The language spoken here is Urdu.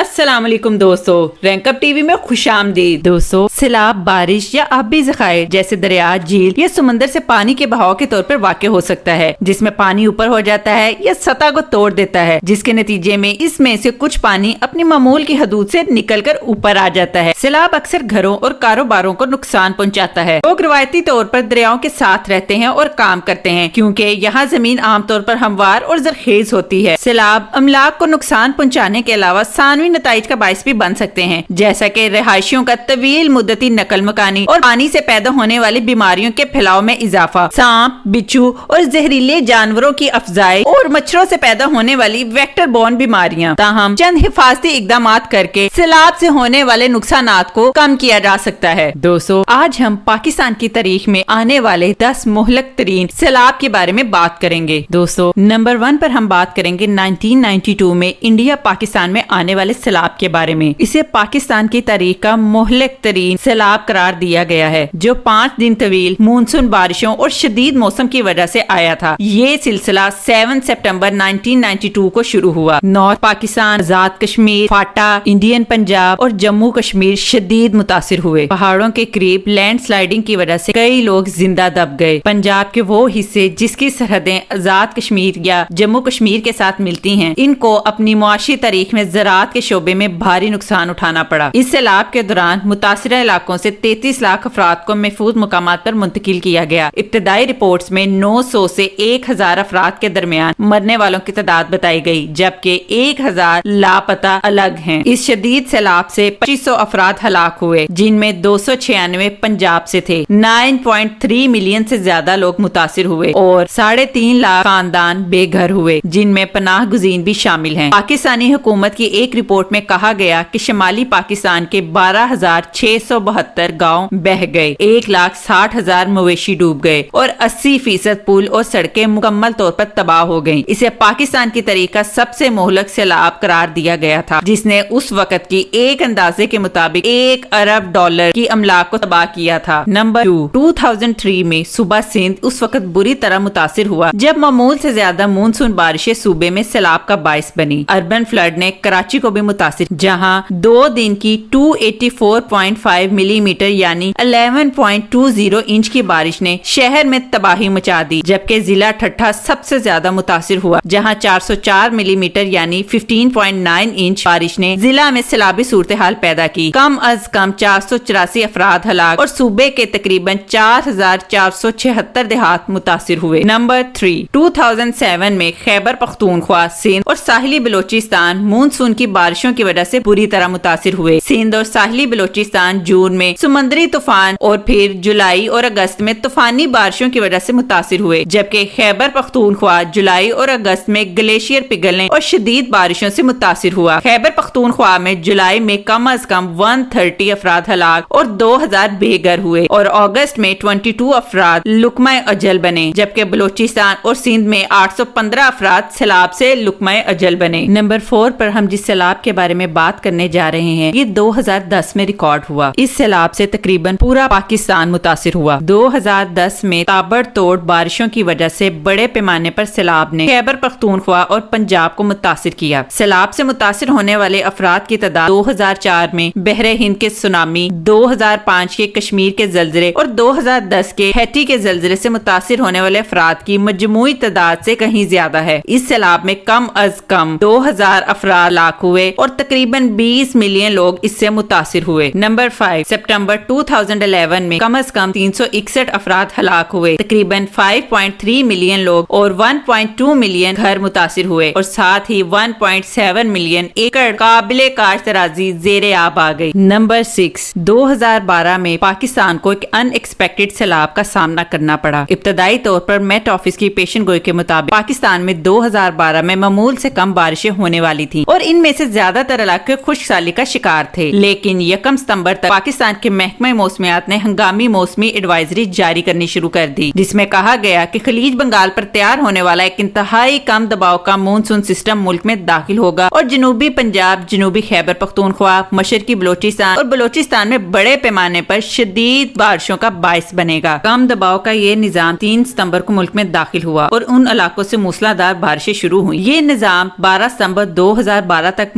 السلام علیکم دوستو، رینک اپ ٹی وی میں خوش آمدید۔ دوستو، سیلاب بارش یا آبی ذخائر جیسے دریا، جھیل یا سمندر سے پانی کے بہاؤ کے طور پر واقع ہو سکتا ہے، جس میں پانی اوپر ہو جاتا ہے یا سطح کو توڑ دیتا ہے، جس کے نتیجے میں اس میں سے کچھ پانی اپنی معمول کی حدود سے نکل کر اوپر آ جاتا ہے۔ سیلاب اکثر گھروں اور کاروباروں کو نقصان پہنچاتا ہے۔ لوگ روایتی طور پر دریاؤں کے ساتھ رہتے ہیں اور کام کرتے ہیں، کیونکہ یہاں زمین عام طور پر ہموار اور زرخیز ہوتی ہے۔ سیلاب املاک کو نقصان پہنچانے کے علاوہ ثانوی نتائج کا باعث بھی بن سکتے ہیں، جیسا کہ رہائشیوں کا طویل مدتی نقل مکانی اور پانی سے پیدا ہونے والی بیماریوں کے پھیلاؤ میں اضافہ، سانپ، بچھو اور زہریلے جانوروں کی افزائش اور مچھروں سے پیدا ہونے والی ویکٹر بورن بیماریاں۔ تاہم چند حفاظتی اقدامات کر کے سیلاب سے ہونے والے نقصانات کو کم کیا جا سکتا ہے۔ دوستو، آج ہم پاکستان کی تاریخ میں آنے والے 10 مہلک ترین سیلاب کے بارے میں بات کریں گے۔ دوستو، نمبر 1 پر ہم بات کریں گے 1992 میں انڈیا پاکستان میں آنے والے سیلاب کے بارے میں۔ اسے پاکستان کی تاریخ کا مہلک ترین سیلاب قرار دیا گیا ہے، جو 5 دن طویل مونسون بارشوں اور شدید موسم کی وجہ سے آیا تھا۔ یہ سلسلہ 7 سپٹمبر 1992 کو شروع ہوا۔ North Pakistan, Azad Kashmir, FATA, Indian Punjab اور جموں کشمیر شدید متاثر ہوئے۔ پہاڑوں کے قریب لینڈ سلائڈنگ کی وجہ سے کئی لوگ زندہ دب گئے۔ پنجاب کے وہ حصے جس کی سرحدیں آزاد کشمیر یا جموں کشمیر کے ساتھ ملتی ہیں، ان کو اپنی معاشی تاریخ میں زراعت کے شعبے میں بھاری نقصان اٹھانا پڑا۔ اس سیلاب کے دوران متاثرہ علاقوں سے 33 لاکھ افراد کو محفوظ مقامات پر منتقل کیا گیا۔ ابتدائی رپورٹس میں 900 سے 1000 افراد کے درمیان مرنے والوں کی تعداد بتائی گئی، جبکہ 1000 لاپتہ الگ ہیں۔ اس شدید سیلاب سے 2500 افراد ہلاک ہوئے، جن میں 296 پنجاب سے تھے۔ 9.3 ملین سے زیادہ لوگ متاثر ہوئے اور 3.5 لاکھ خاندان بے گھر ہوئے، جن میں پناہ گزین بھی شامل ہیں۔ پاکستانی حکومت کی ایک رپورٹ میں کہا گیا کہ شمالی پاکستان کے 12,672 گاؤں بہہ گئے، 1,60,000 مویشی ڈوب گئے اور 80% پل اور سڑکیں مکمل طور پر تباہ ہو گئیں۔ اسے پاکستان کی تاریخ کا سب سے مہلک سیلاب قرار دیا گیا تھا، جس نے اس وقت کی ایک اندازے کے مطابق $1 ارب کی املاک کو تباہ کیا تھا۔ نمبر 2، 2003 میں صوبہ سندھ اس وقت بری طرح متاثر ہوا جب معمول سے زیادہ مونسون بارشیں صوبے میں سیلاب کا باعث بنی۔ اربن فلڈ نے کراچی کو بھی متاثر، جہاں 2 دن کی 284.5 ملی میٹر یعنی 11.20 انچ کی بارش نے شہر میں تباہی مچا دی، جبکہ ضلع ٹھٹھا سب سے زیادہ متاثر ہوا، جہاں 404 ملی میٹر یعنی 15.9 انچ بارش نے ضلع میں سیلابی صورتحال پیدا کی۔ کم از کم 484 افراد ہلاک اور صوبے کے تقریباً 4476 دیہات متاثر ہوئے۔ نمبر 3، 2007 میں خیبر پختونخوا، سندھ اور ساحلی بلوچستان مونسون کی بارشوں کی وجہ سے بری طرح متاثر ہوئے۔ سندھ اور ساحلی بلوچستان جون میں سمندری طوفان اور پھر جولائی اور اگست میں طوفانی بارشوں کی وجہ سے متاثر ہوئے، جبکہ خیبر پختونخوا جولائی اور اگست میں گلیشیئر پگھلنے اور شدید بارشوں سے متاثر ہوا۔ خیبر پختونخوا میں جولائی میں کم از کم 130 افراد ہلاک اور 2000 بے گھر ہوئے اور اگست میں 22 افراد لقمہ اجل بنے، جبکہ بلوچستان اور سندھ میں 815 افراد سیلاب سے لقمہ اجل بنے۔ نمبر 4 پر ہم جس سیلاب کے بارے میں بات کرنے جا رہے ہیں، یہ 2010 میں ریکارڈ ہوا۔ اس سیلاب سے تقریباً پورا پاکستان متاثر ہوا۔ 2010 میں تابڑ توڑ بارشوں کی وجہ سے بڑے پیمانے پر سیلاب نے خیبر پختونخوا اور پنجاب کو متاثر کیا۔ سیلاب سے متاثر ہونے والے افراد کی تعداد 2004 میں بحر ہند کے سونامی، 2005 کے کشمیر کے زلزلے اور 2010 کے ہیٹی کے زلزلے سے متاثر ہونے والے افراد کی مجموعی تعداد سے کہیں زیادہ ہے۔ اس سیلاب میں کم از کم 2000 افراد ہلاک ہوئے اور تقریباً 20 ملین لوگ اس سے متاثر ہوئے۔ نمبر 5، سپٹمبر 2011 میں کم از کم 361 افراد ہلاک ہوئے، تقریباً 5.3 ملین لوگ اور 1.2 ملین گھر متاثر ہوئے اور ساتھ ہی 1.7 ملین ایکڑ قابل کاشت اراضی زیر آب آ گئی۔ نمبر 6، 2012 میں پاکستان کو ایک ان ایکسپیکٹڈ سیلاب کا سامنا کرنا پڑا۔ ابتدائی طور پر میٹ آفس کی پیشن گوئی کے مطابق پاکستان میں 2012 میں معمول سے کم بارشیں ہونے والی تھیں اور ان میں سے زیادہ تر علاقے خشک سالی کا شکار تھے، لیکن 1 ستمبر تک پاکستان کے محکمہ موسمیات نے ہنگامی موسمی ایڈوائزری جاری کرنی شروع کر دی، جس میں کہا گیا کہ خلیج بنگال پر تیار ہونے والا ایک انتہائی کم دباؤ کا مونسون سسٹم ملک میں داخل ہوگا اور جنوبی پنجاب، جنوبی خیبر پختونخوا، مشرقی بلوچستان اور بلوچستان میں بڑے پیمانے پر شدید بارشوں کا باعث بنے گا۔ کم دباؤ کا یہ نظام 3 ستمبر کو ملک میں داخل ہوا اور ان علاقوں سے موسلادھار بارشیں شروع ہوئی۔ یہ نظام 12 ستمبر 2012 تک